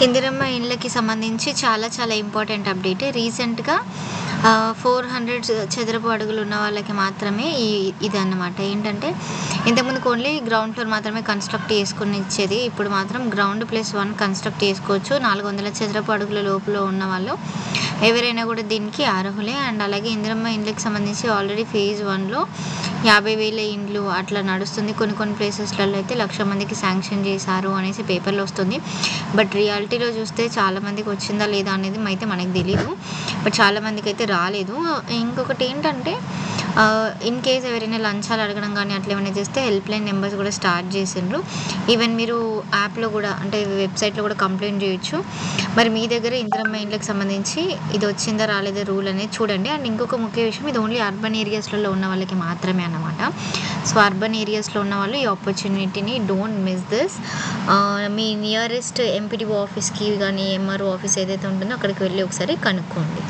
ఇందిరమ్మ ఇండ్లకి సంబంధించి చాలా చాలా ఇంపార్టెంట్ అప్డేట్. రీసెంట్‌గా 400 చదరపు అడుగులు ఉన్న వాళ్ళకి మాత్రమే ఇదన్నమాట. ఏంటంటే ఇంతకుముందుకు ఓన్లీ గ్రౌండ్ ఫ్లోర్ మాత్రమే కన్‌స్ట్రక్ట్ చేసుకొని ఇచ్చేది. ఇప్పుడు మాత్రం గ్రౌండ్ +1 కన్‌స్ట్రక్ట్ చేసుకోవచ్చు. 400 చదరపు అడుగుల లోపల ఉన్న వాళ్ళు ఎవరైనా కూడా దీనికి అర్హులే. అండ్ అలాగే ఇందిరమ్మ ఇండ్లకి సంబంధించి ఆల్రెడీ ఫేజ్ 1లో 50,000 ఇండ్లు అట్లా నడుస్తుంది. కొన్ని ప్లేసెస్‌లలో అయితే 1,00,000 మందికి శాంక్షన్ చేశారు అనేసి పేపర్‌లో వస్తుంది. బట్ రియాలిటీలో చూస్తే చాలా మందికి వచ్చిందా లేదా అనేది అయితే మనకు తెలీదు. బట్ చాలా మందికైతే రాలేదు. ఇంకొకటి ఏంటంటే ఇన్ కేస్ ఎవరైనా లంచాలు అడగడం కానీ అట్లా ఏమైనా చేస్తే హెల్ప్ లైన్ నెంబర్స్ కూడా స్టార్ట్ చేసిండ్రు. ఈవెన్ మీరు యాప్‌లో కూడా అంటే వెబ్‌సైట్‌లో కూడా కంప్లెయింట్ చేయొచ్చు. మరి మీ దగ్గర ఇందిరమ్మ ఇండ్లకి సంబంధించి ఇది వచ్చిందా రాలేదా రూల్ అనేది చూడండి. అండ్ ఇంకొక ముఖ్య విషయం, ఇది ఓన్లీ అర్బన్ ఏరియాస్‌లలో ఉన్న వాళ్ళకి మాత్రమే అన్నమాట. సో అర్బన్ ఏరియాస్‌లో ఉన్న వాళ్ళు ఈ ఆపర్చునిటీని డోంట్ మిస్ దిస్. మీ నియరెస్ట్ ఎంపీడీఓ ఆఫీస్‌కి కానీ ఎంఆర్ఓ ఆఫీస్ ఏదైతే ఉంటుందో అక్కడికి వెళ్ళి ఒకసారి కనుక్కోండి.